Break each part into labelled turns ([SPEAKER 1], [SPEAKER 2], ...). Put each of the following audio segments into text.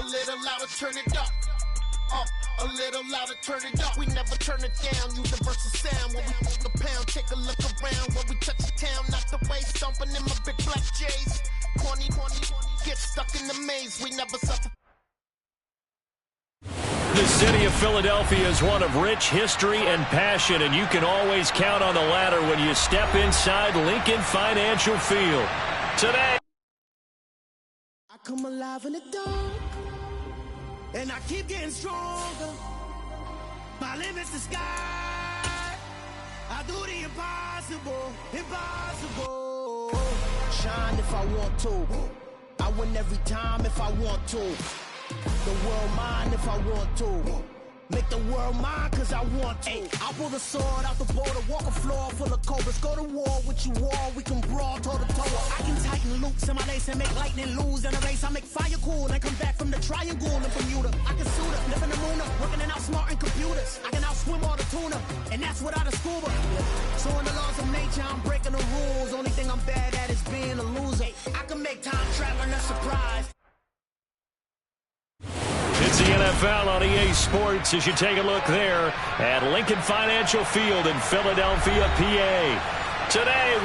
[SPEAKER 1] little louder, turn it up. A little louder, turn it up. We never turn it down. Universal sound when we hold the pound. Take a look around when we touch the town. Not the way stomping in my big black J's. Corny, get stuck in the maze. We never suffer.
[SPEAKER 2] The city of Philadelphia is one of rich history and passion, and you can always count on the latter when you step inside Lincoln Financial Field. Today,
[SPEAKER 1] I come alive in the dark, and I keep getting stronger. My limit's the sky. I do the impossible, impossible. Shine if I want to. I win every time if I want to. The world mine if I want to. Make the world mine cause I want to. I pull the sword out the border, walk a floor full of cobras. Go to war with you all, we can brawl toe to toe. I can tighten loops in my lace and make lightning lose in a race. I make fire cool and come back from the triangle in Bermuda. I can suit up, live in the moon up, working and outsmarting computers. I can outswim all the tuna, and that's without a scuba. So in the laws of nature, I'm breaking the rules. Only thing I'm bad at is being a loser. I can make time traveling a surprise.
[SPEAKER 2] It's the NFL on EA Sports as you take a look there at Lincoln Financial Field in Philadelphia, PA. Today,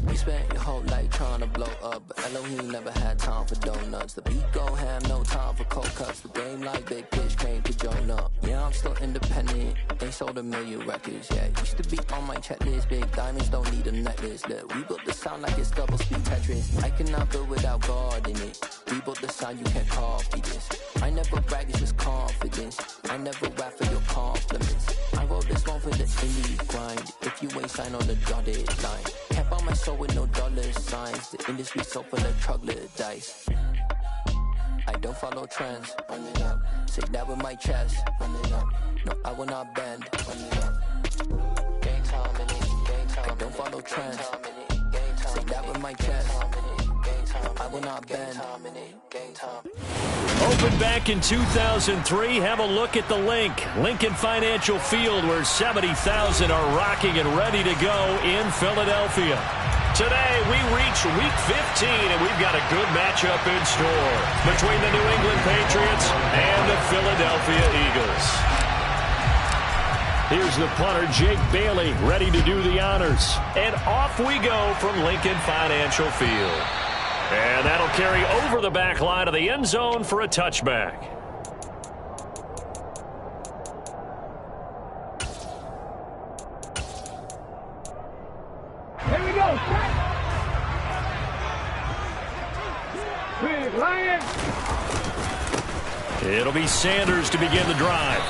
[SPEAKER 3] We spent your whole life trying to blow up, but Elohim never had time for donuts. The beat go ham, no time for cold cuts. The game like Big Pitch came to join up. Yeah, I'm still independent. They sold 1 million records. Yeah, used to be on my checklist. Big diamonds don't need a necklace. Look, we built the sound like it's double speed Tetris. I cannot build without God in it. We built the sound, you can't copy this. I never brag, it's just confidence. I never rap for your compliments. I wrote this one for the indie grind. If you ain't signed on the dotted line, can't buy my soul with no dollar signs. The industry so full of troglodytes. I don't follow trends. Run it up. Say that with my chest. Run it up. No, I will not bend. Run it up. Game time in it. Game time. I don't follow trends. Say that with my chest. I will not bend. Game time.
[SPEAKER 2] opened back in 2003. Have a look at the Lincoln Financial Field, where 70,000 are rocking and ready to go in Philadelphia. Today, we reach Week 15, and we've got a good matchup in store between the New England Patriots and the Philadelphia Eagles. Here's the punter, Jake Bailey, ready to do the honors. And off we go from Lincoln Financial Field. And that'll carry over the back line of the end zone for a touchback.
[SPEAKER 4] Here we go. Lion.
[SPEAKER 2] It'll be Sanders to begin the drive.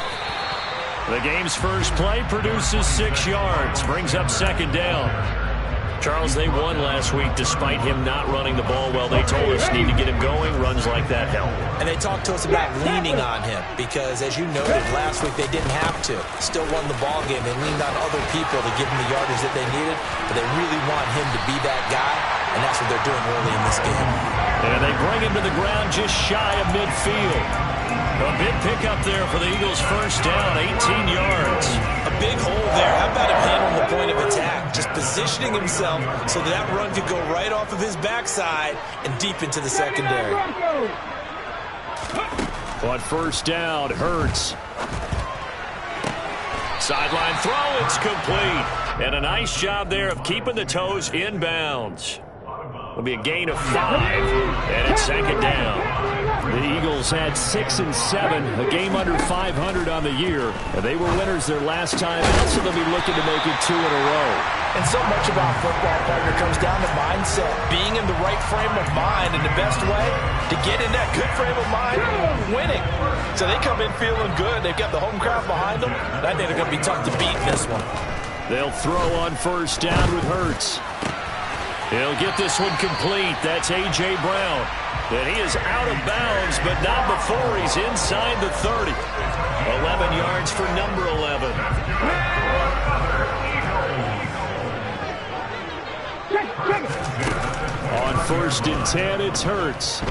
[SPEAKER 2] The game's first play produces 6 yards, brings up second down. Charles, they won last week despite him not running the ball well. They told us need to get him going. Runs like that help.
[SPEAKER 5] And they talked to us about leaning on him because, as you noted, last week they didn't have to. Still won the ball game. They leaned on other people to give them the yardage that they needed, but they really want him to be that guy, and that's what they're doing early in this game.
[SPEAKER 2] And they bring him to the ground just shy of midfield. A big pickup there for the Eagles' first down, 18 yards.
[SPEAKER 5] A big hole there. How about him handling the point of attack? Just positioning himself so that run could go right off of his backside and deep into the secondary.
[SPEAKER 2] On first down, Hurts. Sideline throw, it's complete. And a nice job there of keeping the toes inbounds. It'll be a gain of 5, and it's second down. The Eagles had 6 and 7, a game under 500 on the year, and they were winners their last time out, so they'll be looking to make it 2 in a row.
[SPEAKER 5] And so much about football, partner, comes down to mindset. Being in the right frame of mind, and the best way to get in that good frame of mind, winning. So they come in feeling good. They've got the home crowd behind them. I think they're going to be tough to beat in this one.
[SPEAKER 2] They'll throw on first down with Hurts. He'll get this one complete. That's A.J. Brown. And he is out of bounds, but not before he's inside the 30. 11 yards for number 11. On first and 10, it's Hurts. Oh,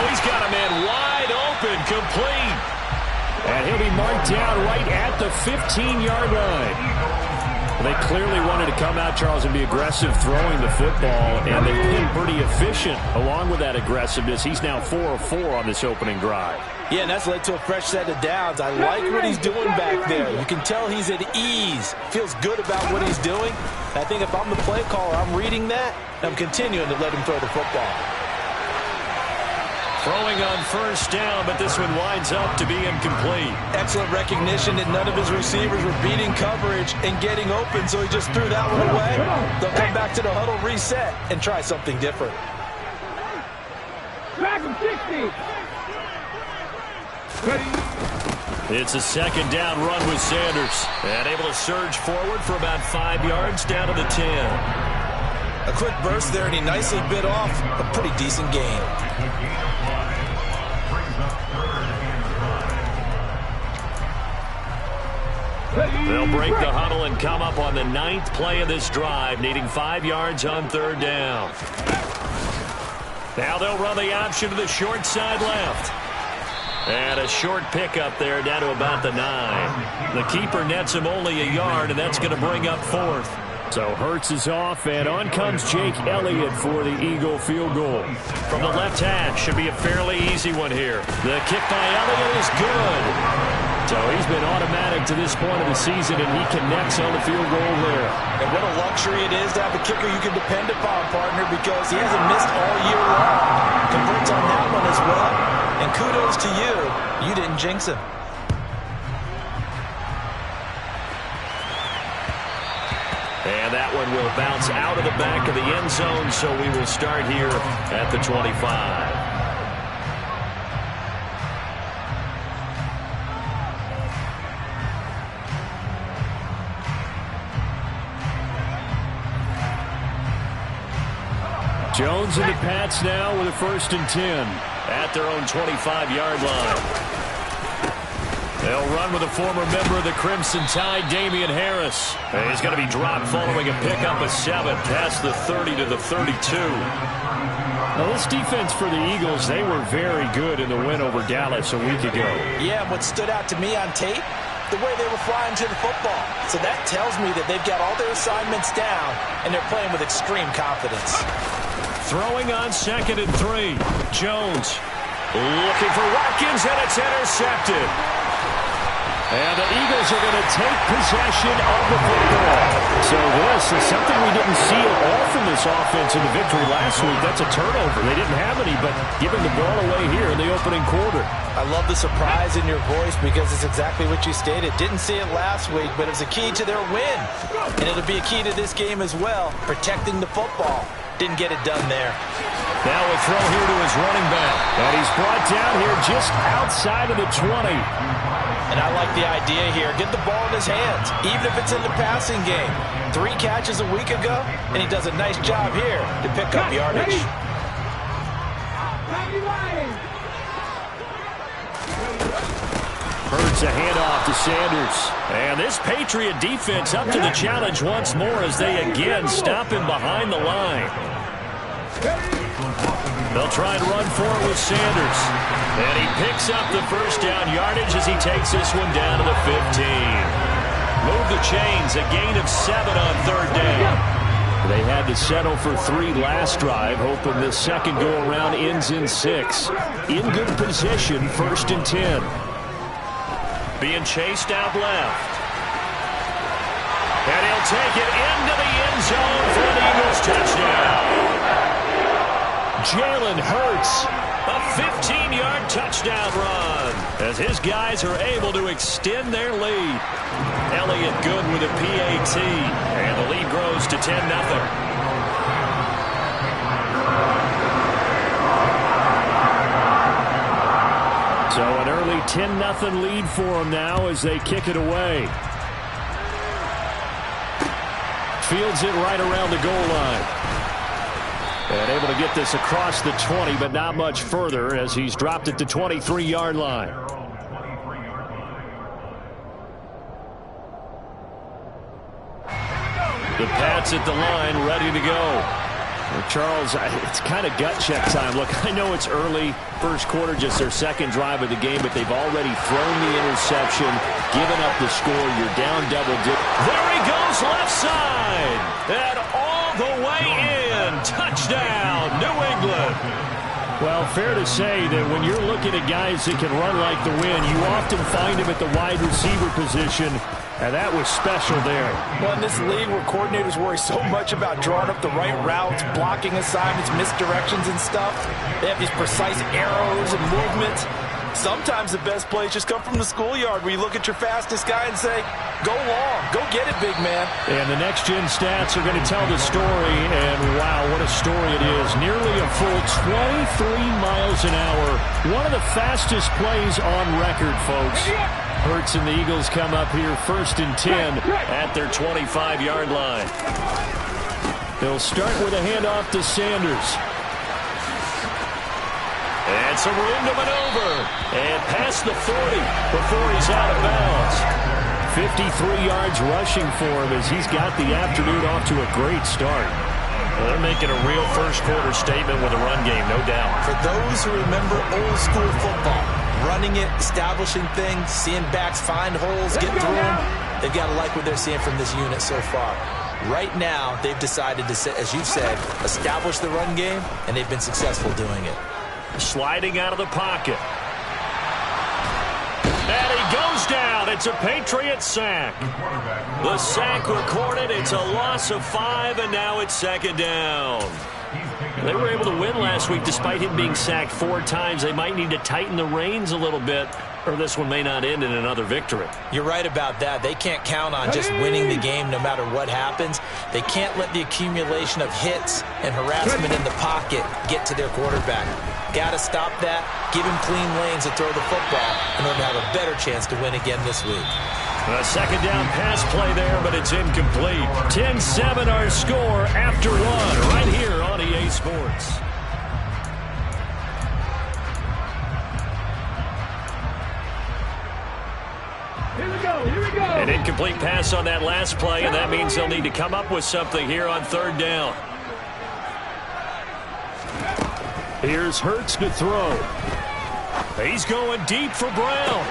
[SPEAKER 2] he's got a man wide open, complete. And he'll be marked down right at the 15-yard line. They clearly wanted to come out, Charles, and be aggressive throwing the football, and they've been pretty efficient along with that aggressiveness. He's now 4 of 4 on this opening drive.
[SPEAKER 5] Yeah, and that's led to a fresh set of downs. I like what he's doing back there. You can tell he's at ease. Feels good about what he's doing. I think if I'm the play caller, I'm reading that, and I'm continuing to let him throw the football.
[SPEAKER 2] Throwing on first down, but this one winds up to be incomplete.
[SPEAKER 5] Excellent recognition that none of his receivers were beating coverage and getting open, so he just threw that one away. They'll come back to the huddle, reset, and try something different.
[SPEAKER 4] Back him 60.
[SPEAKER 2] It's a second down run with Sanders. And able to surge forward for about 5 yards down to the 10.
[SPEAKER 5] A quick burst there, and he nicely bit off a pretty decent gain.
[SPEAKER 2] They'll break the huddle and come up on the 9th play of this drive, needing 5 yards on third down. Now they'll run the option to the short side left. And a short pickup there down to about the 9. The keeper nets him only a yard, and that's going to bring up 4th. So Hurts is off, and on comes Jake Elliott for the Eagle field goal. From the left hash, should be a fairly easy one here. The kick by Elliott is good. So he's been automatic to this point of the season, and he connects on the field goal there.
[SPEAKER 5] And what a luxury it is to have a kicker you can depend upon, partner, because he hasn't missed all year long. Converts on that one as well. And kudos to you. You didn't jinx him.
[SPEAKER 2] And that one will bounce out of the back of the end zone, so we will start here at the 25. Jones and the Pats now with a 1st and 10 at their own 25-yard line. They'll run with a former member of the Crimson Tide, Damian Harris. And he's going to be dropped following a pickup of 7 past the 30 to the 32. Now, this defense for the Eagles, they were very good in the win over Dallas a week ago.
[SPEAKER 5] Yeah, and what stood out to me on tape, the way they were flying to the football. So that tells me that they've got all their assignments down, and they're playing with extreme confidence.
[SPEAKER 2] Throwing on 2nd and 3. Jones looking for Watkins, and it's intercepted. And the Eagles are going to take possession of the football. So this is something we didn't see at all from this offense in the victory last week. That's a turnover. They didn't have any, but giving the ball away here in the opening quarter.
[SPEAKER 5] I love the surprise in your voice because it's exactly what you stated. Didn't see it last week, but it was a key to their win. And it'll be a key to this game as well, protecting the football. Didn't get it done there.
[SPEAKER 2] Now a throw here to his running back. And he's brought down here just outside of the 20.
[SPEAKER 5] And I like the idea here. Get the ball in his hands, even if it's in the passing game. 3 catches a week ago, and he does a nice job here to pick up yardage.
[SPEAKER 2] Hurts a handoff to Sanders. And this Patriot defense up to the challenge once more as they again stop him behind the line. They'll try and run for it with Sanders. And he picks up the first down yardage as he takes this one down to the 15. Move the chains, a gain of 7 on third down. They had to settle for 3 last drive, hoping this second go-around ends in 6. In good position, 1st and 10. Being chased out left. And he'll take it into the end zone for the Eagles touchdown. Jalen Hurts, a 15-yard touchdown run as his guys are able to extend their lead. Elliott good with a PAT, and the lead grows to 10-0. So an early 10-0 lead for them now as they kick it away. Fields it right around the goal line. And able to get this across the 20, but not much further as he's dropped it to 23-yard line. The Pats at the line, ready to go. Charles, it's kind of gut check time. Look, I know it's early, first quarter, just their second drive of the game, but they've already thrown the interception, given up the score. You're down double digits.
[SPEAKER 4] There he goes, left side, and all the way in. Touchdown, New England.
[SPEAKER 2] Well, fair to say that when you're looking at guys that can run like the wind, you often find them at the wide receiver position, and that was special there.
[SPEAKER 5] Well, in this league where coordinators worry so much about drawing up the right routes, blocking assignments, misdirections and stuff, they have these precise arrows and movements. Sometimes the best plays just come from the schoolyard where you look at your fastest guy and say, go long, go get it, big man.
[SPEAKER 2] And the next-gen stats are going to tell the story, and wow, what a story it is. Nearly a full 23 miles an hour. One of the fastest plays on record, folks. Hurts and the Eagles come up here 1st and 10 at their 25-yard line. They'll start with a handoff to Sanders.
[SPEAKER 4] And some room to maneuver. And past the 40 before he's out of bounds.
[SPEAKER 2] 53 yards rushing for him as he's got the afternoon off to a great start.
[SPEAKER 4] Well, they're making a real first-quarter statement with a run game, no doubt.
[SPEAKER 5] For those who remember old-school football, running it, establishing things, seeing backs find holes, get through them, they've got to like what they're seeing from this unit so far. Right now, they've decided to, as you said, establish the run game, and they've been successful doing it.
[SPEAKER 4] Sliding out of the pocket. And he goes down. It's a Patriot sack. The sack recorded. It's a loss of 5, and now it's 2nd down. They were able to win last week despite him being sacked 4 times. They might need to tighten the reins a little bit, or this one may not end in another victory.
[SPEAKER 5] You're right about that. They can't count on just winning the game no matter what happens. They can't let the accumulation of hits and harassment in the pocket get to their quarterback. Got to stop that, give him clean lanes to throw the football in order to have a better chance to win again this week.
[SPEAKER 4] A 2nd down pass play there, but it's incomplete. 10-7 our score after 1 right here on EA Sports.
[SPEAKER 1] Here we go.
[SPEAKER 4] An incomplete pass on that last play, and that means they'll need to come up with something here on 3rd down.
[SPEAKER 2] Here's Hurts to throw.
[SPEAKER 4] He's going deep for Brown.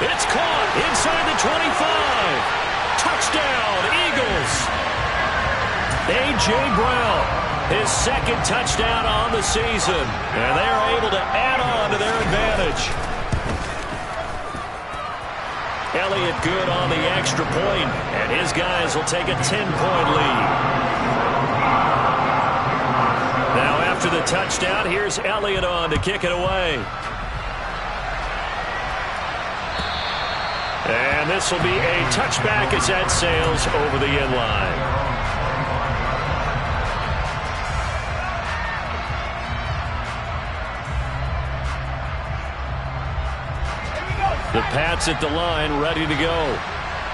[SPEAKER 4] It's caught inside the 25. Touchdown, Eagles. A.J. Brown, his 2nd touchdown on the season. And they are able to add on to their advantage. Elliott good on the extra point, and his guys will take a 10-point lead. Now after the touchdown, here's Elliott on to kick it away. And this will be a touchback as that sails over the end line. The Pats at the line, ready to go.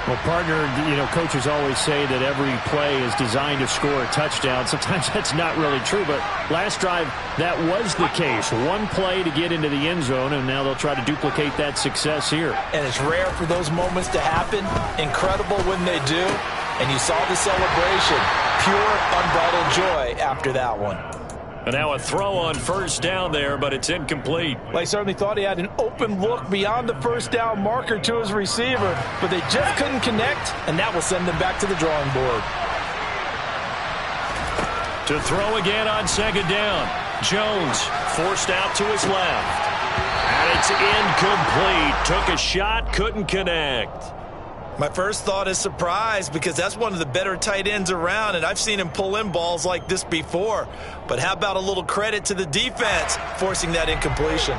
[SPEAKER 2] Well, partner, coaches always say that every play is designed to score a touchdown. Sometimes that's not really true, but last drive, that was the case. One play to get into the end zone, and now they'll try to duplicate that success here.
[SPEAKER 5] And it's rare for those moments to happen. Incredible when they do. And you saw the celebration. Pure, unbridled joy after that one.
[SPEAKER 4] And now a throw on 1st down there, but it's incomplete.
[SPEAKER 5] Well, he certainly thought he had an open look beyond the 1st down marker to his receiver, but they just couldn't connect, and that will send them back to the drawing board.
[SPEAKER 4] To throw again on 2nd down. Jones forced out to his left. And it's incomplete. Took a shot, couldn't connect.
[SPEAKER 5] My first thought is surprise because that's one of the better tight ends around, and I've seen him pull in balls like this before. But how about a little credit to the defense forcing that incompletion?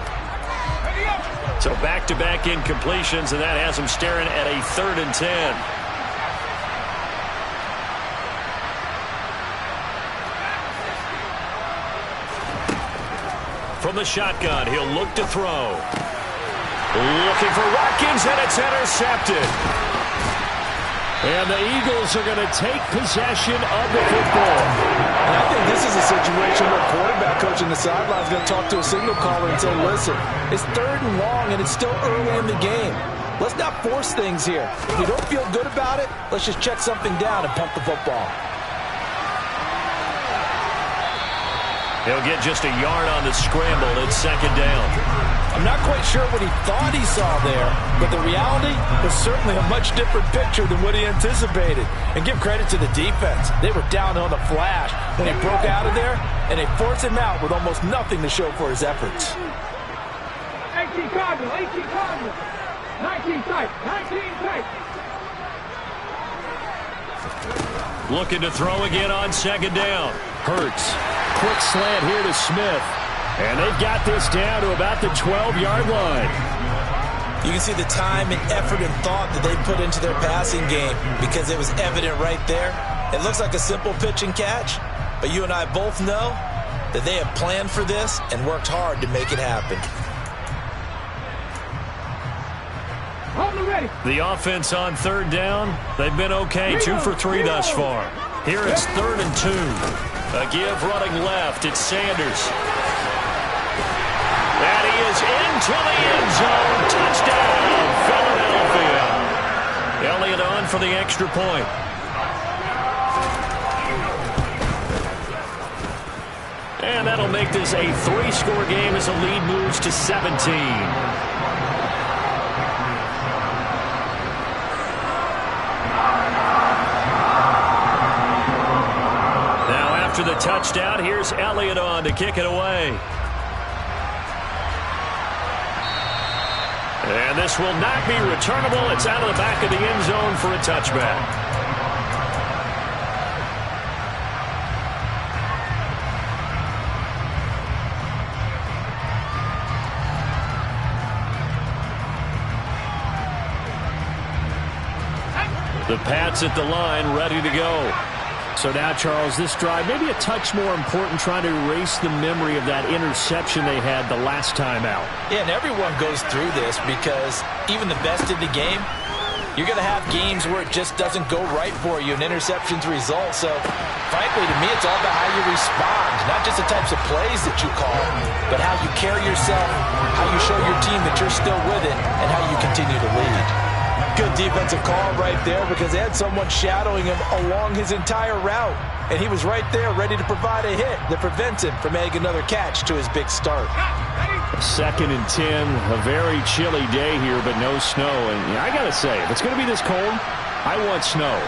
[SPEAKER 4] So back-to-back incompletions, and that has him staring at a 3rd and 10. From the shotgun, he'll look to throw. Looking for Watkins, and it's intercepted.
[SPEAKER 2] And the Eagles are going to take possession of the football.
[SPEAKER 5] And I think this is a situation where quarterback coach in the sideline is going to talk to a signal caller and say, listen, it's 3rd and long, and it's still early in the game. Let's not force things here. If we don't feel good about it, let's just check something down and pump the football.
[SPEAKER 2] He'll get just a yard on the scramble. It's second down.
[SPEAKER 5] I'm not quite sure what he thought he saw there, but the reality was certainly a much different picture than what he anticipated. And give credit to the defense. They were down on the flash when he broke out of there, and they forced him out with almost nothing to show for his efforts.
[SPEAKER 6] 18 Cardinal, 18 Cardinal, 19 tight, 19 tight.
[SPEAKER 2] Looking to throw again on second down. Hurts. Quick slant here to Smith. And they've got this down to about the 12-yard line.
[SPEAKER 5] You can see the time and effort and thought that they put into their passing game because it was evident right there. It looks like a simple pitch and catch, but you and I both know that they have planned for this and worked hard to make it happen.
[SPEAKER 2] The offense on third down, they've been okay, 2 for 3 thus far. Here it's 3rd and 2. A give running left, it's Sanders. And he is into the end zone. Touchdown, Philadelphia. Elliott on for the extra point. And that'll make this a 3-score game as the lead moves to 17. After the touchdown, here's Elliott on to kick it away. And this will not be returnable. It's out of the back of the end zone for a touchback. The Pats at the line, ready to go. So now, Charles, this drive, maybe a touch more important, trying to erase the memory of that interception they had the last time out.
[SPEAKER 5] Yeah, and everyone goes through this because even the best in the game, you're going to have games where it just doesn't go right for you, and interceptions result. So, frankly, to me, it's all about how you respond, not just the types of plays that you call, but how you carry yourself, how you show your team that you're still with it, and how you continue to lead. Good defensive call right there because they had someone shadowing him along his entire route. And he was right there ready to provide a hit that prevents him from adding another catch to his big start.
[SPEAKER 2] 2nd and 10, a very chilly day here, but no snow. And I got to say, if it's going to be this cold, I want snow.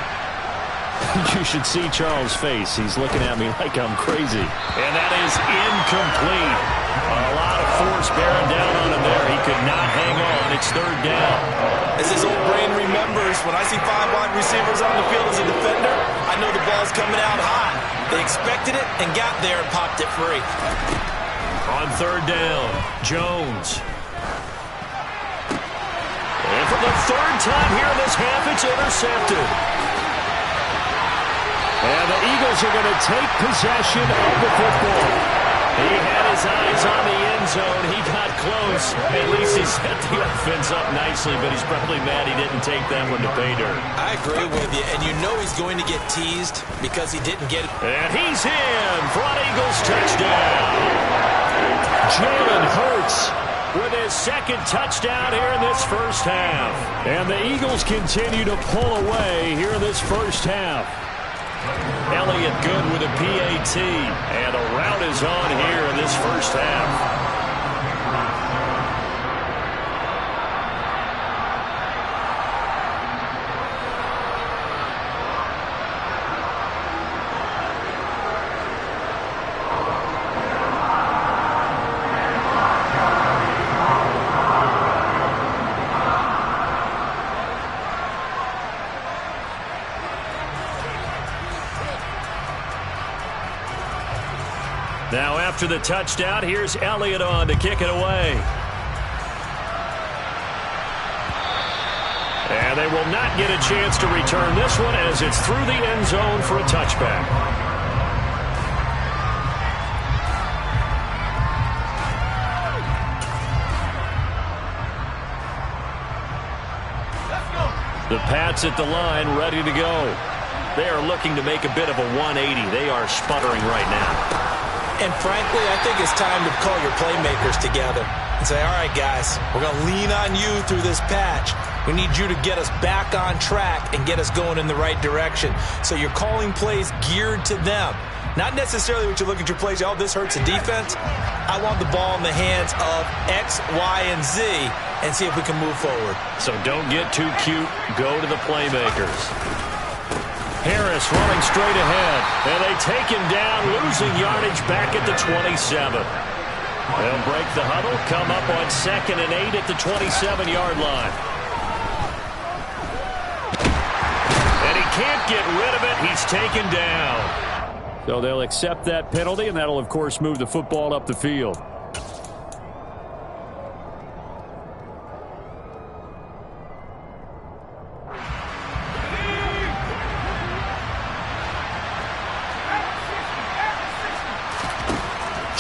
[SPEAKER 2] You should see Charles' face. He's looking at me like I'm crazy. And that is incomplete. A lot of force bearing down on him there. He could not hang on. It's 3rd down.
[SPEAKER 5] As his old brain remembers, when I see 5 wide receivers on the field as a defender, I know the ball's coming out hot. They expected it and got there and popped it free.
[SPEAKER 2] On 3rd down, Jones. And for the 3rd time here in this half, it's intercepted. And the Eagles are going to take possession of the football. He had his eyes on the end zone. He got close. At least he set the offense up nicely, but he's probably mad he didn't take that one to pay dirt.
[SPEAKER 5] I agree with you, and you know he's going to get teased because he didn't get it.
[SPEAKER 2] And he's in for an Eagles touchdown. Jalen Hurts with his 2nd touchdown here in this first half. And the Eagles continue to pull away here in this first half. Elliott good with a PAT, and a rout is on here in this first half. Now after the touchdown, here's Elliott on to kick it away. And they will not get a chance to return this one as it's through the end zone for a touchback. The Pats at the line, ready to go. They are looking to make a bit of a 180. They are sputtering right now.
[SPEAKER 5] And frankly, I think it's time to call your playmakers together and say, all right, guys, we're going to lean on you through this patch. We need you to get us back on track and get us going in the right direction. So you're calling plays geared to them. Not necessarily what you look at your plays. Oh, this hurts the defense. I want the ball in the hands of X, Y, and Z and see if we can move forward.
[SPEAKER 2] So don't get too cute. Go to the playmakers. Harris running straight ahead. And they take him down, losing yardage back at the 27. They'll break the huddle, come up on 2nd and 8 at the 27-yard line. And he can't get rid of it. He's taken down. So they'll accept that penalty, and that'll, of course, move the football up the field.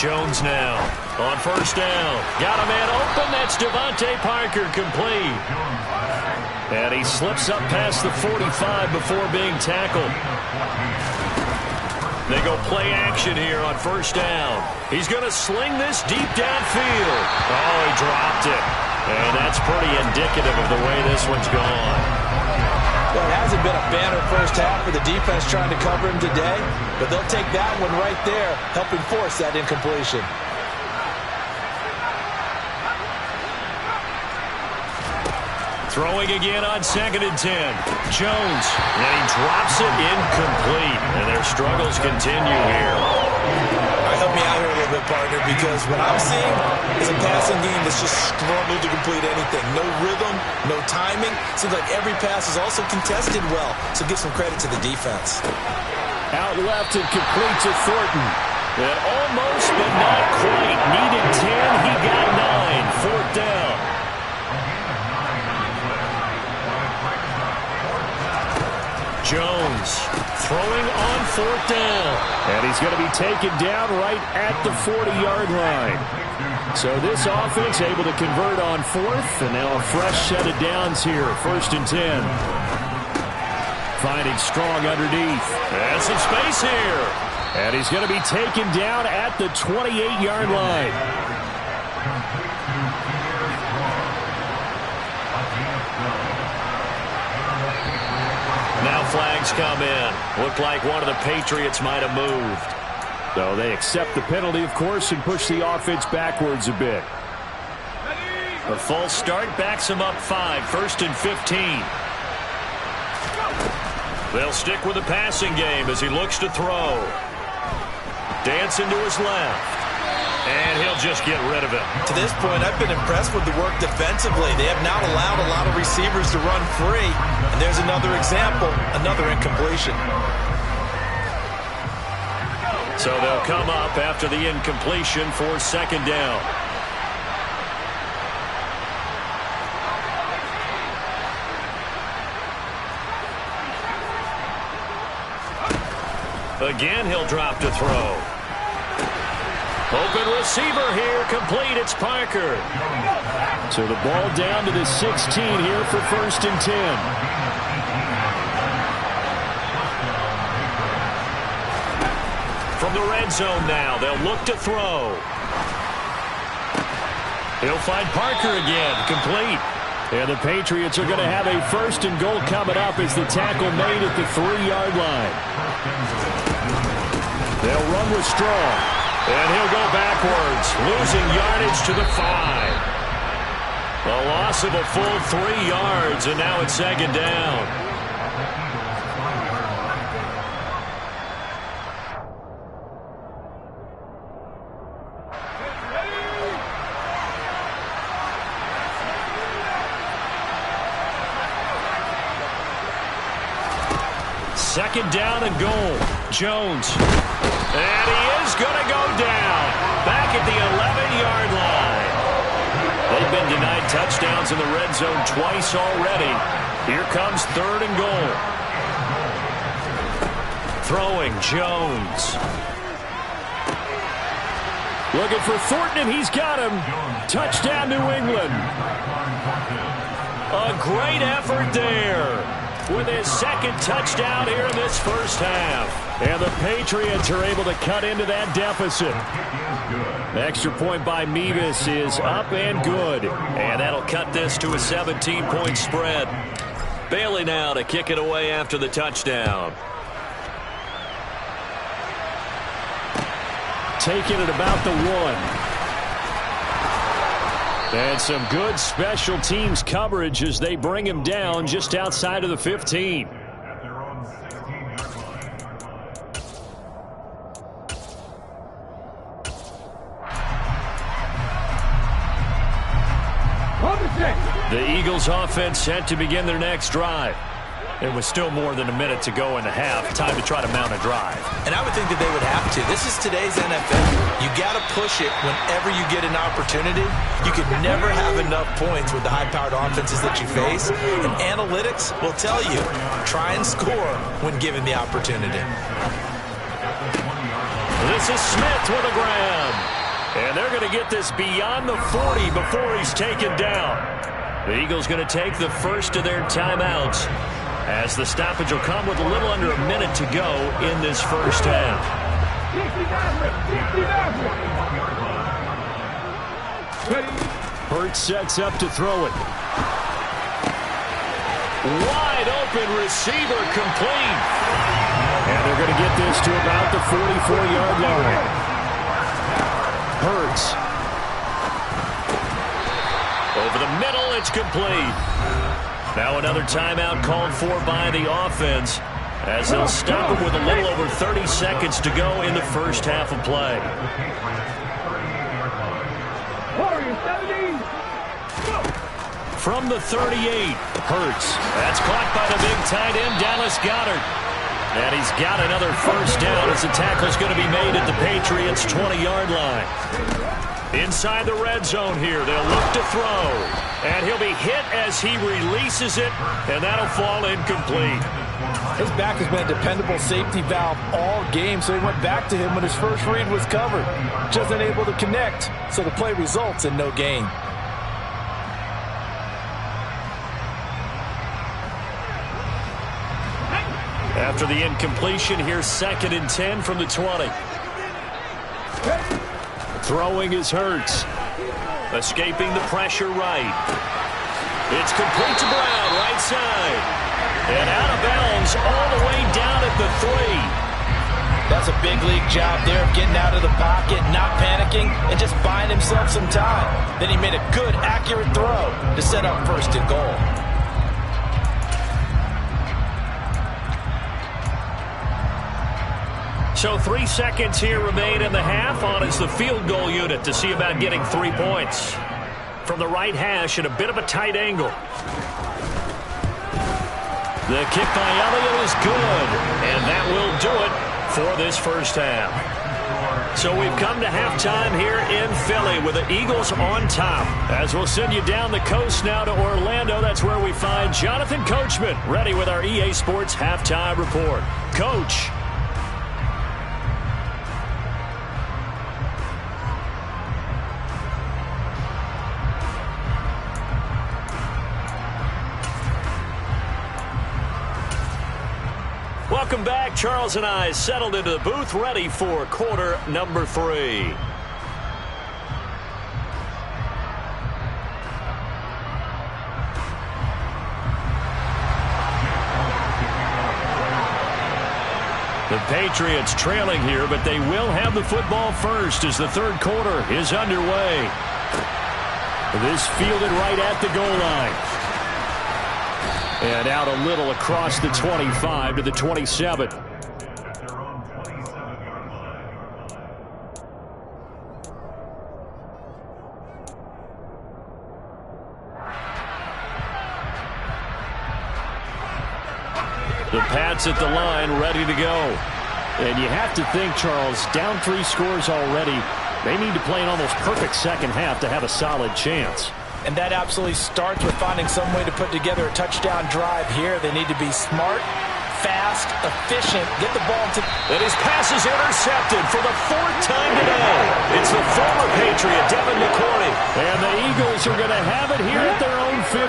[SPEAKER 2] Jones now on 1st down. Got a man open. That's Devontae Parker, complete. And he slips up past the 45 before being tackled. They go play action here on 1st down. He's going to sling this deep downfield. Oh, he dropped it. And that's pretty indicative of the way this one's gone.
[SPEAKER 5] Well, it hasn't been a banner first half for the defense trying to cover him today, but they'll take that one right there, helping force that incompletion.
[SPEAKER 2] Throwing again on 2nd and 10. Jones, and he drops it incomplete. And their struggles continue here.
[SPEAKER 5] Help me out here a little bit, partner, because what I'm seeing is a passing game that's just struggled to complete anything. No rhythm, no timing. Seems like every pass is also contested well, so give some credit to the defense.
[SPEAKER 2] Out left and complete to Thornton. And almost, but not quite. Needed 10, he got 9. 4th down. Jones throwing on 4th down. And he's going to be taken down right at the 40-yard line. So this offense able to convert on 4th, and now a fresh set of downs here. 1st and 10. Finding strong underneath. And some space here. And he's going to be taken down at the 28-yard line. Now flags come in. Looked like one of the Patriots might have moved. So they accept the penalty, of course, and push the offense backwards a bit. A false start backs him up 5. 1st and 15. They'll stick with the passing game as he looks to throw. Dancing to his left. And he'll just get rid of it.
[SPEAKER 5] To this point, I've been impressed with the work defensively. They have not allowed a lot of receivers to run free. And there's another example, another incompletion.
[SPEAKER 2] So they'll come up after the incompletion for 2nd down. Again, he'll drop to throw. Open receiver here, complete. It's Parker. So the ball down to the 16 here for 1st and 10. From the red zone now, they'll look to throw. He'll find Parker again, complete. And the Patriots are going to have a 1st and goal coming up as the tackle made at the 3-yard line. They'll run with Strong. And he'll go backwards, losing yardage to the 5. A loss of a full 3 yards, and now it's 2nd down. Second down and goal. Jones. And he is going to go down. Back at the 11-yard line. They've been denied touchdowns in the red zone twice already. Here comes 3rd and goal. Throwing Jones. Looking for Thornton, and he's got him. Touchdown, New England. A great effort there with his 2nd touchdown here in this first half. And the Patriots are able to cut into that deficit. The extra point by Mevis is up and good. And that'll cut this to a 17-point spread. Bailey now to kick it away after the touchdown. taken at about the 1. And some good special teams coverage as they bring him down just outside of the 15. The Eagles offense set to begin their next drive. It was still more than a minute to go in the half. Time to try to mount a drive.
[SPEAKER 5] And I would think that they would have to. This is today's NFL. You got to push it whenever you get an opportunity. You can never have enough points with the high-powered offenses that you face. And analytics will tell you, try and score when given the opportunity.
[SPEAKER 2] This is Smith with a grab. And they're going to get this beyond the 40 before he's taken down. The Eagles going to take the first of their timeouts, as the stoppage will come with a little under a minute to go in this first half. Hurts sets up to throw it. Wide open receiver, complete. And they're going to get this to about the 44-yard line. Hurts. Over the middle, it's complete. Now another timeout called for by the offense, as they'll stop him with a little over 30 seconds to go in the first half of play. From the 38, Hurts. That's caught by the big tight end, Dallas Goedert. And he's got another first down as the tackle's going to be made at the Patriots' 20-yard line. Inside the red zone here, they'll look to throw. And he'll be hit as he releases it, and that'll fall incomplete.
[SPEAKER 5] His back has been a dependable safety valve all game, so he went back to him when his first read was covered. Just unable to connect, so the play results in no gain.
[SPEAKER 2] After the incompletion, here's 2nd and 10 from the 20. Throwing is Hurts. Escaping the pressure right. It's complete to Brown, right side. And out of bounds all the way down at the 3.
[SPEAKER 5] That's a big league job there of getting out of the pocket, not panicking, and just buying himself some time. Then he made a good, accurate throw to set up 1st and goal.
[SPEAKER 2] So 3 seconds here remain in the half. On is the field goal unit to see about getting 3 points. From the right hash at a bit of a tight angle. The kick by Elliott is good. And that will do it for this first half. So we've come to halftime here in Philly with the Eagles on top. As we'll send you down the coast now to Orlando, that's where we find Jonathan Coachman ready with our EA Sports halftime report. Coach. Welcome back. Charles and I settled into the booth, ready for quarter number 3. The Patriots trailing here, but they will have the football first as the third quarter is underway. This fielded right at the goal line. And out a little across the 25 to the 27. The Pats at the line, ready to go. And you have to think, Charles, down 3 scores already. They need to play an almost perfect second half to have a solid chance.
[SPEAKER 5] And that absolutely starts with finding some way to put together a touchdown drive here. They need to be smart, fast, efficient, get the ball to...
[SPEAKER 2] And his pass is intercepted for the 4th time today. It's the former Patriot, Devin McCourty. And the Eagles are going to have it here at their own 15.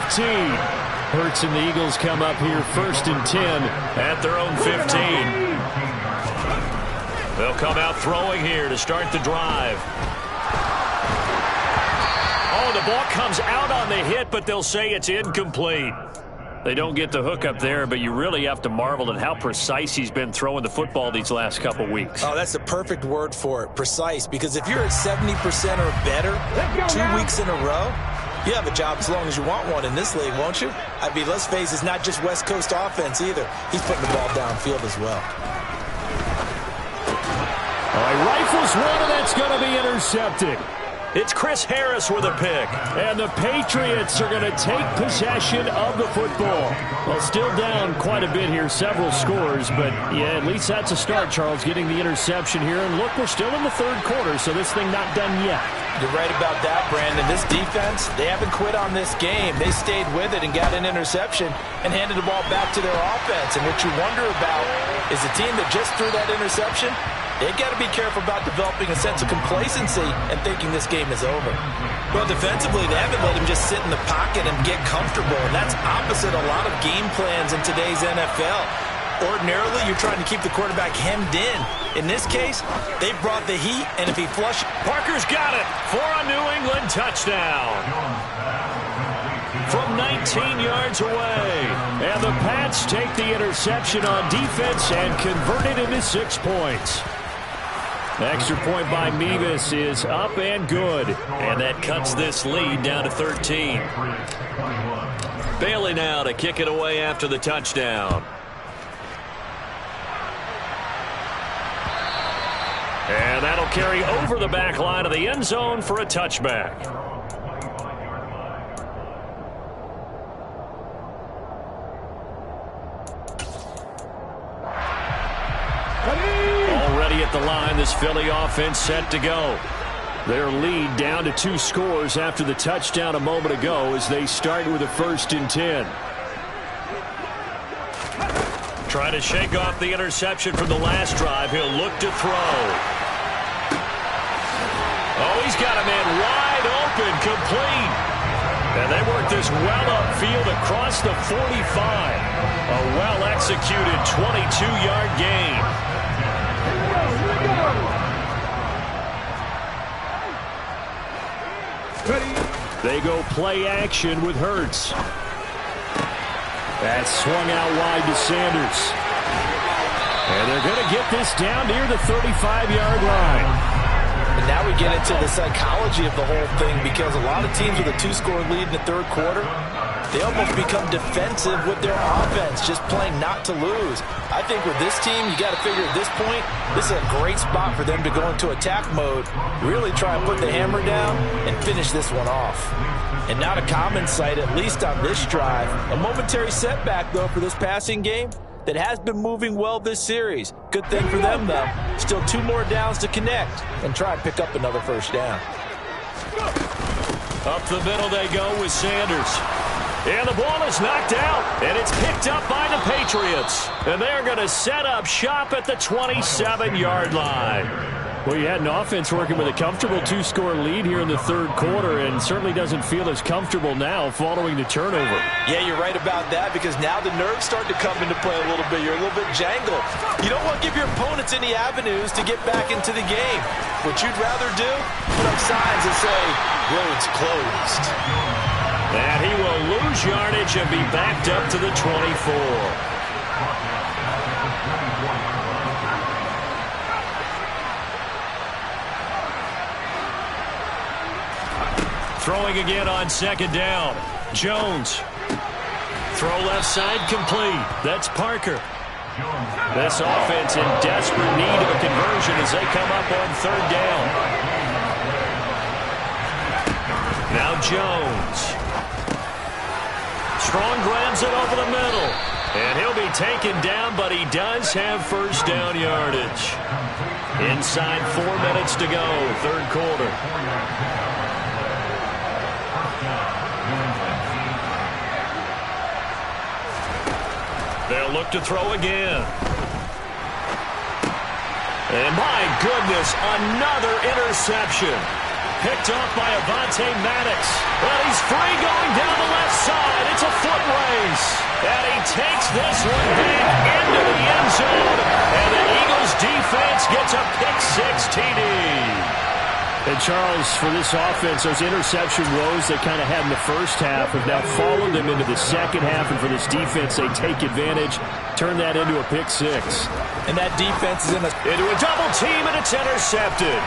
[SPEAKER 2] Hurts and the Eagles come up here 1st and 10 at their own 15. They'll come out throwing here to start the drive. Oh, the ball comes out on the hit, but they'll say it's incomplete. They don't get the hook up there, but you really have to marvel at how precise he's been throwing the football these last couple weeks.
[SPEAKER 5] Oh, that's the perfect word for it, precise. Because if you're at 70% or better 2 weeks in a row, you have a job as long as you want one in this league, won't you? I mean, let's face it, it's not just West Coast offense either. He's putting the ball downfield as well.
[SPEAKER 2] All right, rifles one, and that's going to be intercepted. It's Chris Harris with a pick. And the Patriots are going to take possession of the football. Well, still down quite a bit here, several scores. But, yeah, at least that's a start, Charles, getting the interception here. And, look, we're still in the third quarter, so this thing not done yet.
[SPEAKER 5] You're right about that, Brandon. This defense, they haven't quit on this game. They stayed with it and got an interception and handed the ball back to their offense. And what you wonder about is the team that just threw that interception, they've got to be careful about developing a sense of complacency and thinking this game is over. Well, defensively, they haven't let him just sit in the pocket and get comfortable, and that's opposite a lot of game plans in today's NFL. Ordinarily, you're trying to keep the quarterback hemmed in. In this case, they brought the heat, and if he flushes...
[SPEAKER 2] Parker's got it for a New England touchdown. From 19 yards away. And the Pats take the interception on defense and convert it into 6 points. Extra point by Mevis is up and good. And that cuts this lead down to 13.
[SPEAKER 4] Bailey now to kick it away after the touchdown.
[SPEAKER 2] And that'll carry over the back line of the end zone for a touchback. Already at the line, this Philly offense set to go. Their lead down to 2 scores after the touchdown a moment ago as they start with a 1st and 10. Trying to shake off the interception from the last drive. He'll look to throw. Oh, he's got a man wide open, complete. And they work this well upfield across the 45. A well-executed 22-yard gain. They go play action with Hurts. That's swung out wide to Sanders. And they're going to get this down near the 35-yard line.
[SPEAKER 5] And now we get into the psychology of the whole thing, because a lot of teams with a 2-score lead in the third quarter, they almost become defensive with their offense, just playing not to lose. I think with this team, you got to figure at this point, this is a great spot for them to go into attack mode, really try and put the hammer down and finish this one off. And not a common sight, at least on this drive. A momentary setback, though, for this passing game that has been moving well this series. Good thing for them, though. Still 2 more downs to connect and try and pick up another 1st down.
[SPEAKER 2] Up the middle they go with Sanders. And the ball is knocked out, and it's picked up by the Patriots. And they're going to set up shop at the 27-yard line. Well, you had an offense working with a comfortable 2-score lead here in the third quarter, and certainly doesn't feel as comfortable now following the turnover.
[SPEAKER 5] Yeah, you're right about that, because now the nerves start to come into play a little bit. You're a little bit jangled. You don't want to give your opponents any avenues to get back into the game. What you'd rather do, put up signs that say, roads closed.
[SPEAKER 2] And he will lose yardage and be backed up to the 24. Throwing again on 2nd down. Jones. Throw left side complete. That's Parker. This offense in desperate need of a conversion as they come up on 3rd down. Now Jones. Strong grabs it over the middle. And he'll be taken down, but he does have 1st down yardage. Inside 4 minutes to go, 3rd quarter. They'll look to throw again. And my goodness, another interception. Picked off by Avonte Maddox. Well, he's free going down the left side. It's a foot race. And he takes this one back into the end zone. And the Eagles defense gets a pick-6 TD. And Charles, for this offense, those interception woes they kind of had in the first half have now followed them into the second half. And for this defense, they take advantage, turn that into a pick six.
[SPEAKER 5] And that defense is into
[SPEAKER 4] a double team, and it's intercepted.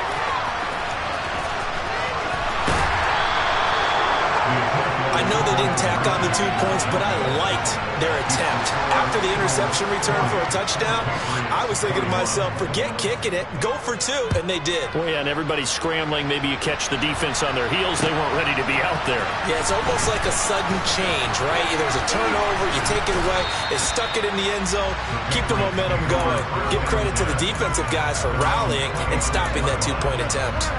[SPEAKER 5] I know they didn't tack on the 2 points, but I liked their attempt. After the interception return for a touchdown, I was thinking to myself, forget kicking it, go for 2, and they did.
[SPEAKER 2] Well, yeah, and everybody's scrambling. Maybe you catch the defense on their heels. They weren't ready to be out there.
[SPEAKER 5] Yeah, it's almost like a sudden change, right? There's a turnover, you take it away, they stuck it in the end zone, keep the momentum going. Give credit to the defensive guys for rallying and stopping that 2-point attempt.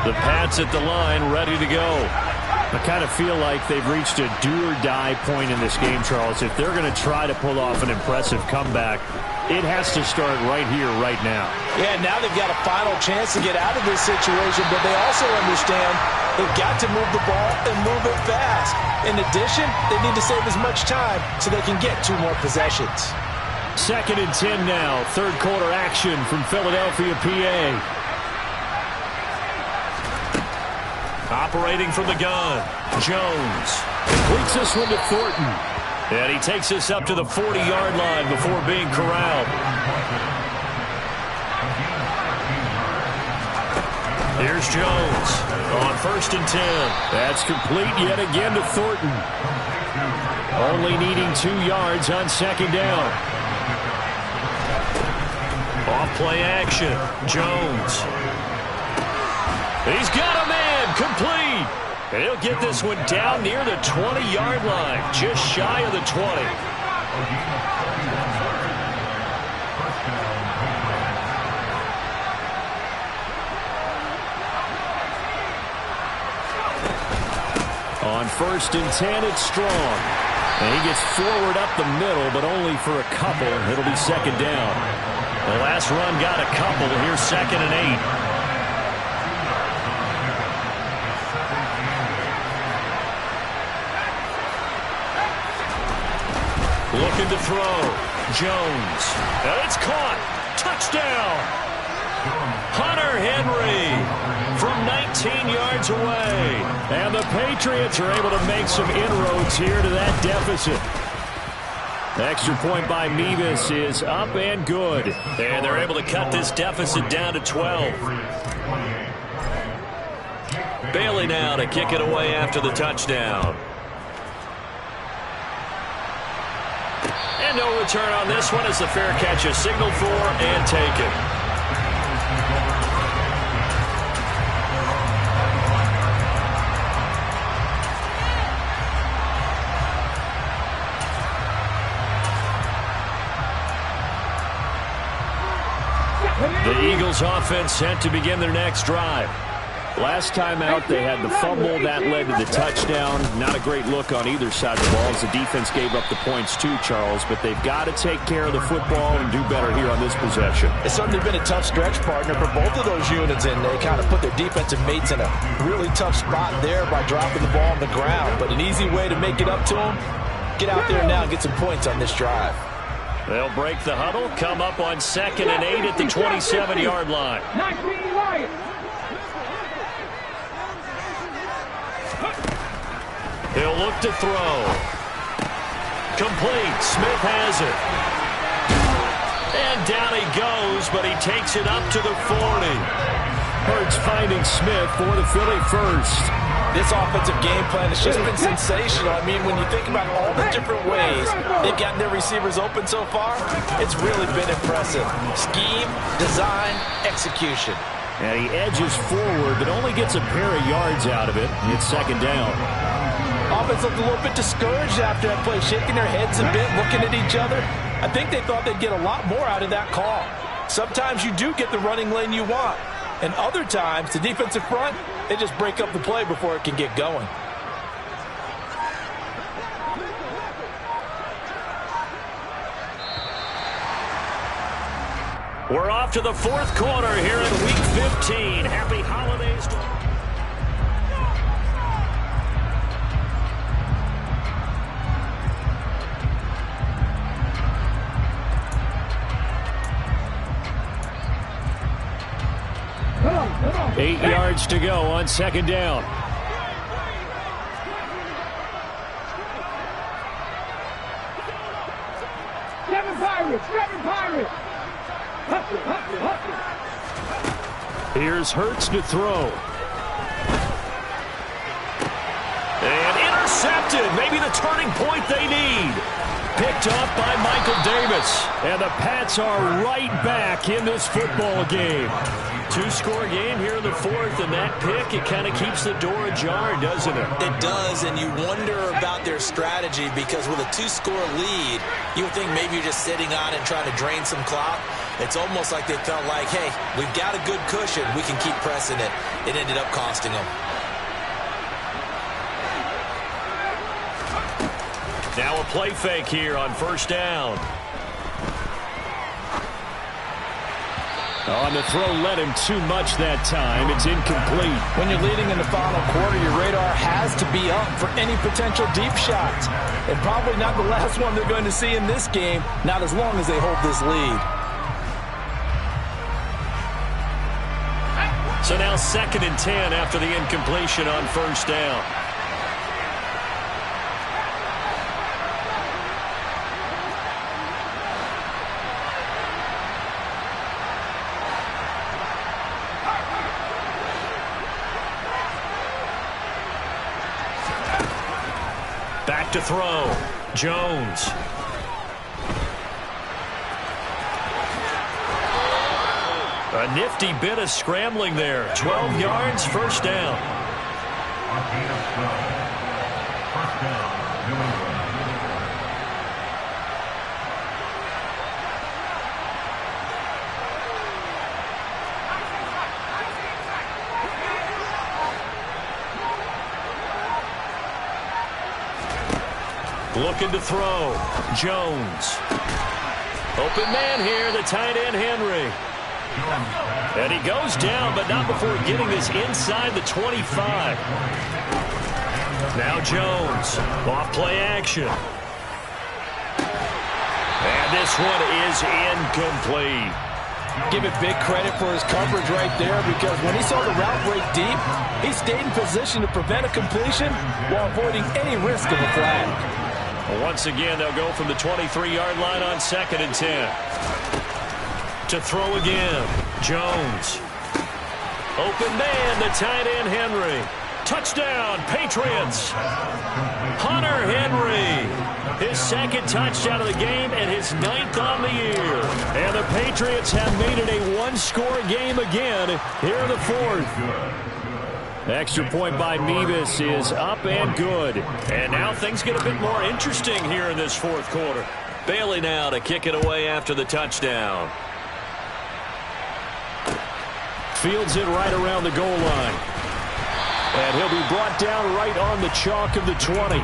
[SPEAKER 2] The Pats at the line, ready to go. I kind of feel like they've reached a do-or-die point in this game, Charles. If they're going to try to pull off an impressive comeback, it has to start right here, right now.
[SPEAKER 5] Yeah, now they've got a final chance to get out of this situation, but they also understand they've got to move the ball and move it fast. In addition, they need to save as much time so they can get 2 more possessions.
[SPEAKER 2] 2nd and 10 now. Third quarter action from Philadelphia, PA.
[SPEAKER 4] Operating from the gun, Jones.
[SPEAKER 2] Completes this one to Thornton.
[SPEAKER 4] And he takes this up to the 40-yard line before being corralled. Here's Jones on 1st and 10.
[SPEAKER 2] That's complete yet again to Thornton. Only needing 2 yards on 2nd down.
[SPEAKER 4] Off play action, Jones. He's got a man, complete. And he'll get this one down near the 20-yard line, just shy of the 20.
[SPEAKER 2] On 1st and 10, it's Strong. And he gets forward up the middle, but only for a couple. It'll be 2nd down.
[SPEAKER 4] The last run got a couple. Here's 2nd and 8. Looking to throw. Jones. And it's caught. Touchdown. Hunter Henry from 19 yards away.
[SPEAKER 2] And the Patriots are able to make some inroads here to that deficit. The extra point by Mevis is up and good.
[SPEAKER 4] And they're able to cut this deficit down to 12. Bailey now to kick it away after the touchdown. And no return on this one as the fair catch is signaled for and taken. The Eagles offense set to begin their next drive.
[SPEAKER 2] Last time out, they had the fumble. That led to the touchdown. Not a great look on either side of the ball as the defense gave up the points too, Charles. But they've got to take care of the football and do better here on this possession.
[SPEAKER 5] It's certainly been a tough stretch, partner, for both of those units, and they kind of put their defensive mates in a really tough spot there by dropping the ball on the ground. But an easy way to make it up to them, get out there now and get some points on this drive.
[SPEAKER 4] They'll break the huddle, come up on 2nd and 8 at the 27-yard line. He'll look to throw. Complete. Smith has it. And down he goes, but he takes it up to the 40.
[SPEAKER 2] Hurts finding Smith for the Philly first.
[SPEAKER 5] This offensive game plan has just been sensational. I mean, when you think about all the different ways they've gotten their receivers open so far, it's really been impressive. Scheme, design, execution.
[SPEAKER 2] And he edges forward, but only gets a pair of yards out of it. It's 2nd down.
[SPEAKER 5] Offense looked a little bit discouraged after that play, shaking their heads a bit, looking at each other. I think they thought they'd get a lot more out of that call. Sometimes you do get the running lane you want. And other times, the defensive front, they just break up the play before it can get going.
[SPEAKER 4] We're off to the 4th quarter here in Week 15. Happy holidays to
[SPEAKER 2] 8 yards to go on second down.
[SPEAKER 6] Seven Pirates. Hustle.
[SPEAKER 2] Here's Hurts to throw. And intercepted. Maybe the turning point they need. Picked off by Michael Davis. And the Pats are right back in this football game. Two-score game here in the fourth, and that pick, it kind of keeps the door ajar, doesn't it?
[SPEAKER 5] It does, and you wonder about their strategy because with a two-score lead, you would think maybe you're just sitting on and trying to drain some clock. It's almost like they felt like, hey, we've got a good cushion. We can keep pressing it. It ended up costing them.
[SPEAKER 2] Now a play fake here on first down. On the throw, led him too much that time. It's incomplete.
[SPEAKER 5] When you're leading in the final quarter, your radar has to be up for any potential deep shots. And probably not the last one they're going to see in this game, not as long as they hold this lead.
[SPEAKER 2] So now 2nd and 10 after the incompletion on first down. Back to throw. Jones. A nifty bit of scrambling there. 12 yards, first down. Looking to throw. Jones. Open man here, the tight end Henry. And he goes down, but not before getting this inside the 25. Now Jones. Off play action. And this one is incomplete.
[SPEAKER 5] Give it big credit for his coverage right there because when he saw the route break deep, he stayed in position to prevent a completion while avoiding any risk of a flag.
[SPEAKER 2] Once again, they'll go from the 23-yard line on 2nd and 10. To throw again, Jones. Open man, the tight end Henry. Touchdown, Patriots. Hunter Henry. His 2nd touchdown of the game and his 9th on the year. And the Patriots have made it a one-score game again here in the fourth. Extra point by Mevis is up and good. And now things get a bit more interesting here in this fourth quarter. Bailey now to kick it away after the touchdown. Fields it right around the goal line. And he'll be brought down right on the chalk of the 20.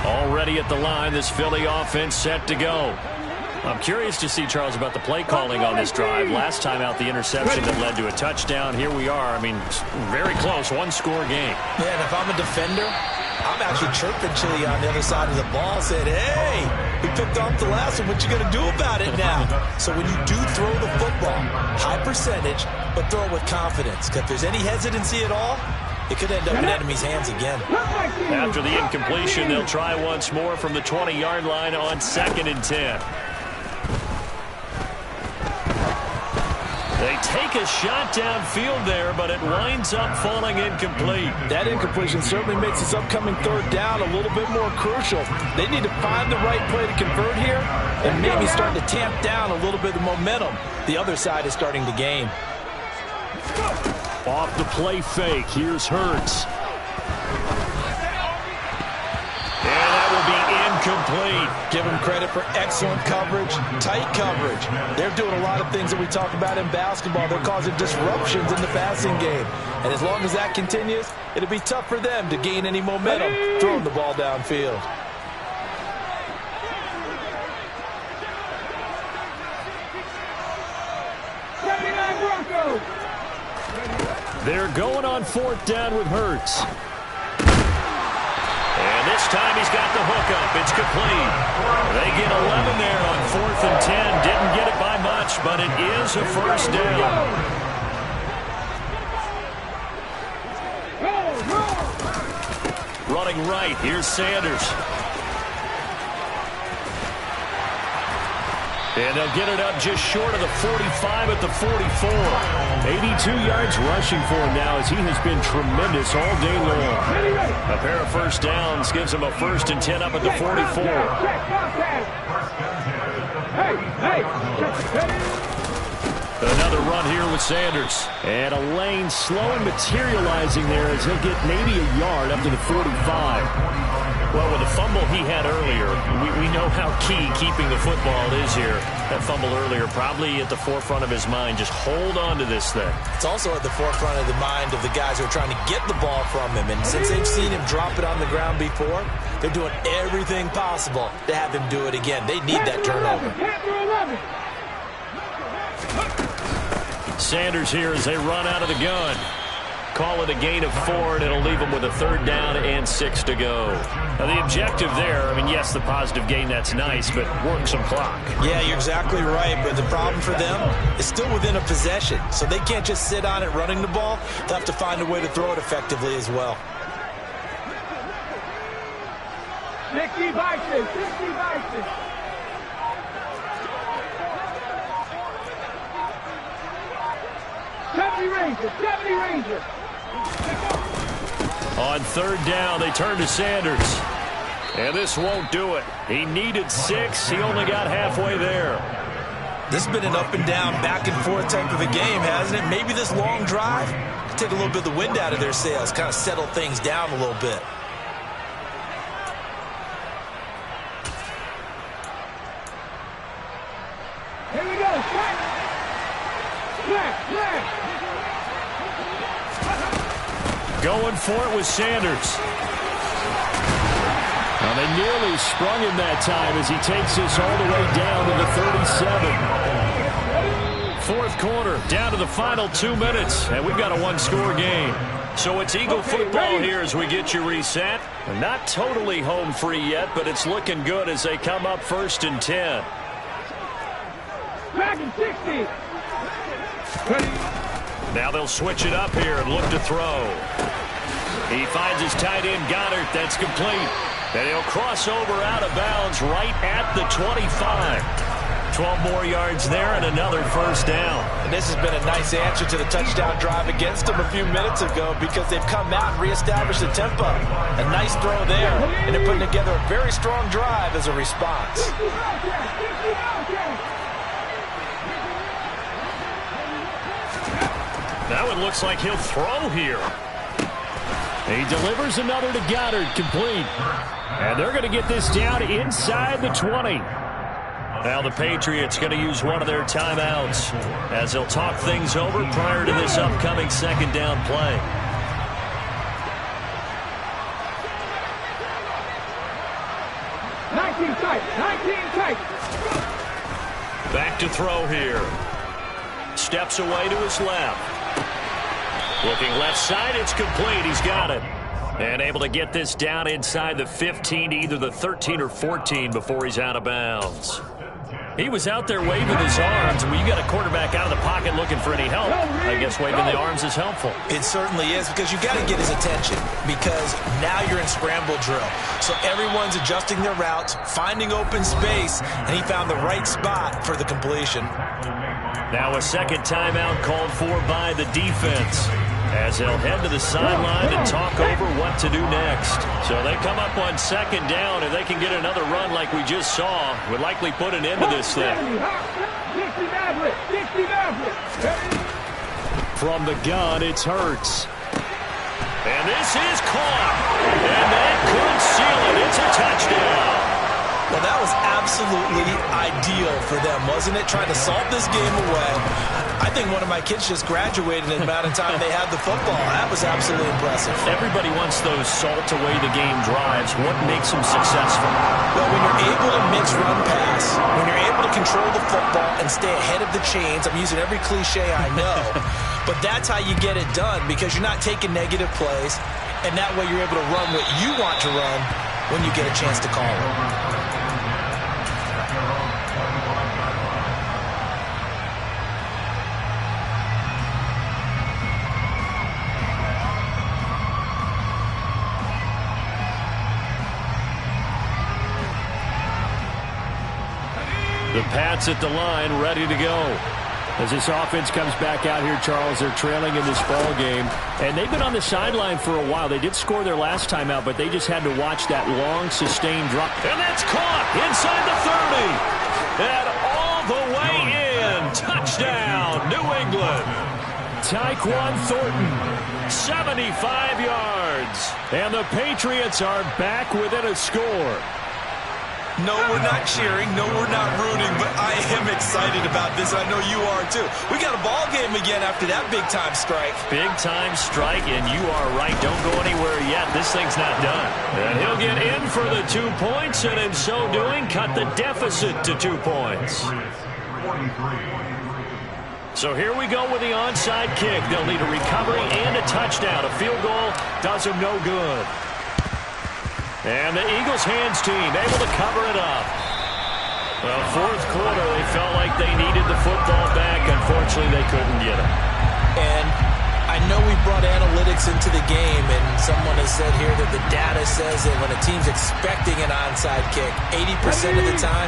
[SPEAKER 2] Already at the line, this Philly offense set to go. I'm curious to see, Charles, about the play calling on this drive. Last time out, the interception that led to a touchdown. Here we are. I mean, very close, one-score game.
[SPEAKER 5] Yeah, and if I'm a defender, I'm actually chirping Chili on the other side of the ball, saying, hey, we picked off the last one. What you going to do about it now? So when you do throw the football, high percentage, but throw it with confidence. Because if there's any hesitancy at all, it could end up in enemy's hands again.
[SPEAKER 2] After the incompletion, they'll try once more from the 20-yard line on 2nd and 10. They take a shot downfield there, but it winds up falling incomplete.
[SPEAKER 5] That incompletion certainly makes this upcoming third down a little bit more crucial. They need to find the right play to convert here and maybe start to tamp down a little bit of momentum the other side is starting to gain.
[SPEAKER 2] Off the play fake, here's Hurts. And that will be incomplete.
[SPEAKER 5] Give them credit for excellent coverage, tight coverage. They're doing a lot of things that we talk about in basketball. They're causing disruptions in the passing game. And as long as that continues, it'll be tough for them to gain any momentum throwing the ball downfield.
[SPEAKER 6] Broncos.
[SPEAKER 2] They're going on 4th down with Hurts. And this time he's got the hook up. It's complete. They get 11 there on 4th and 10. Didn't get it by much, but it is a first down. Running right, here's Sanders. And they'll get it up just short of the 45 at the 44. 82 yards rushing for him now as he has been tremendous all day long. A pair of first downs gives him a 1st and 10 up at the 44. Another run here with Sanders. And a lane slow and materializing there as he'll get maybe a yard up to the 45. Well, with the fumble he had earlier, we know how key keeping the football is here. That fumble earlier probably at the forefront of his mind. Just hold on to this thing.
[SPEAKER 5] It's also at the forefront of the mind of the guys who are trying to get the ball from him. And since they've seen him drop it on the ground before, they're doing everything possible to have him do it again. They need that turnover.
[SPEAKER 2] Sanders here as they run out of the gun. Call it a gain of 4, and it'll leave them with a 3rd down and 6 to go. Now, the objective there, I mean, yes, the positive gain, that's nice, but work some clock.
[SPEAKER 5] Yeah, you're exactly right, but the problem for them is still within a possession, so they can't just sit on it running the ball. They'll have to find a way to throw it effectively as well.
[SPEAKER 6] 60 Vikings, 60 Vikings. Seventy Rangers.
[SPEAKER 2] On 3rd down, they turn to Sanders. And this won't do it. He needed 6. He only got halfway there.
[SPEAKER 5] This has been an up and down, back and forth type of a game, hasn't it? Maybe this long drive could take a little bit of the wind out of their sails, kind of settle things down a little bit.
[SPEAKER 6] Here we go. Flag.
[SPEAKER 2] Going for it with Sanders. Now they nearly sprung him that time as he takes this all the way down to the 37. 4th quarter, down to the final 2 minutes, and we've got a 1-score game. So it's Eagle football here as we get you reset. Not totally home free yet, but it's looking good as they come up 1st and 10.
[SPEAKER 6] Back in 60.
[SPEAKER 2] Now they'll switch it up here and look to throw. He finds his tight end, Goddard. That's complete. And he'll cross over out of bounds right at the 25. 12 more yards there and another first down.
[SPEAKER 5] And this has been a nice answer to the touchdown drive against them a few minutes ago because they've come out and reestablished the tempo. A nice throw there, and they're putting together a very strong drive as a response.
[SPEAKER 2] That one looks like he'll throw here. He delivers another to Goddard, complete. And they're going to get this down inside the 20. Now the Patriots going to use one of their timeouts as they'll talk things over prior to this upcoming 2nd down play. Back to throw here. Steps away to his left. Looking left side, it's complete. He's got it. And able to get this down inside the 15 to either the 13 or 14 before he's out of bounds. He was out there waving his arms. When you got a quarterback out of the pocket looking for any help, I guess waving the arms is helpful.
[SPEAKER 5] It certainly is because you got to get his attention because now you're in scramble drill. So everyone's adjusting their routes, finding open space, and he found the right spot for the completion.
[SPEAKER 2] Now a 2nd timeout called for by the defense as they'll head to the sideline and talk over what to do next. So they come up on 2nd down. If they can get another run like we just saw, would likely put an end to this thing. From the gun, it's Hurts. And this is caught. And that could seal it. It's a touchdown.
[SPEAKER 5] Well, that was absolutely ideal for them, wasn't it? Trying to salt this game away. I think one of my kids just graduated in the amount of time they had the football. That was absolutely impressive.
[SPEAKER 2] Everybody wants those salt-away-the-game drives. What makes them successful?
[SPEAKER 5] Well, when you're able to mix run pass, when you're able to control the football and stay ahead of the chains, I'm using every cliche I know, but that's how you get it done because you're not taking negative plays, and that way you're able to run what you want to run when you get a chance to call it.
[SPEAKER 2] The Pats at the line, ready to go. As this offense comes back out here, Charles, they're trailing in this ball game. And they've been on the sideline for a while. They did score their last time out, but they just had to watch that long, sustained drop. And that's caught inside the 30. And all the way in. Touchdown, New England. Tyquan Thornton, 75 yards. And the Patriots are back within a score.
[SPEAKER 5] No, we're not cheering. No, we're not rooting, but I am excited about this. I know you are, too. We got a ball game again after that big-time strike.
[SPEAKER 2] Big-time strike, and you are right. Don't go anywhere yet. This thing's not done. And he'll get in for the 2 points, and in so doing, cut the deficit to 2 points. So here we go with the onside kick. They'll need a recovery and a touchdown. A field goal does them no good. And the Eagles hands team able to cover it up. Well, fourth quarter, they felt like they needed the football back. Unfortunately, they couldn't get it.
[SPEAKER 5] And I know we brought analytics into the game, and someone has said here that the data says that when a team's expecting an onside kick, 80% of the time,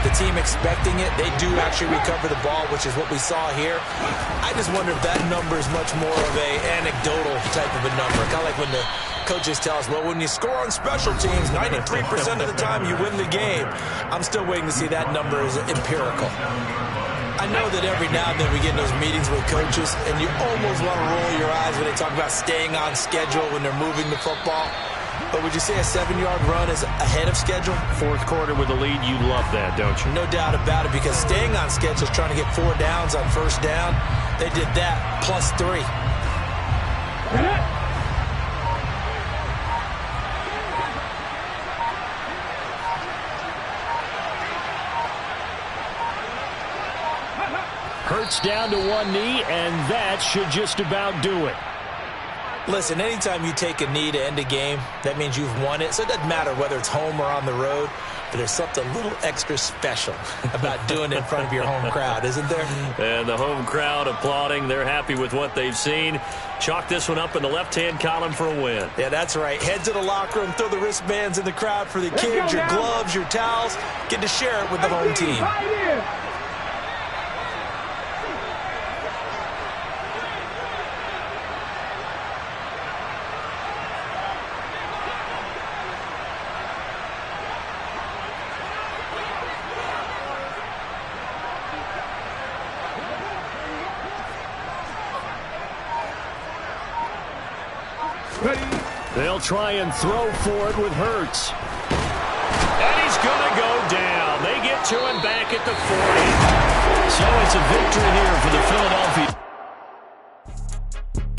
[SPEAKER 5] the team expecting it, they do actually recover the ball, which is what we saw here. I just wonder if that number is much more of a anecdotal type of a number. Kind of like when the coaches tell us, well, when you score on special teams, 93% of the time you win the game. I'm still waiting to see that number as empirical. I know that every now and then we get in those meetings with coaches, and you almost want to roll your eyes when they talk about staying on schedule when they're moving the football. But would you say a 7-yard run is ahead of schedule?
[SPEAKER 2] Fourth quarter with a lead, you love that, don't you?
[SPEAKER 5] No doubt about it, because staying on schedule is trying to get 4 downs on first down. They did that plus 3.
[SPEAKER 2] Hurts down to one knee, and that should just about do it.
[SPEAKER 5] Listen, anytime you take a knee to end a game, that means you've won it. So it doesn't matter whether it's home or on the road, but there's something a little extra special about doing it in front of your home crowd, isn't there?
[SPEAKER 2] And the home crowd applauding. They're happy with what they've seen. Chalk this one up in the left-hand column for a win.
[SPEAKER 5] Yeah, that's right. Head to the locker room, throw the wristbands in the crowd for the kids, your gloves, your towels. Get to share it with the home team.
[SPEAKER 2] They'll try and throw for it with Hurts. And he's going to go down. They get to him back at the 40. So it's a victory here for the Philadelphia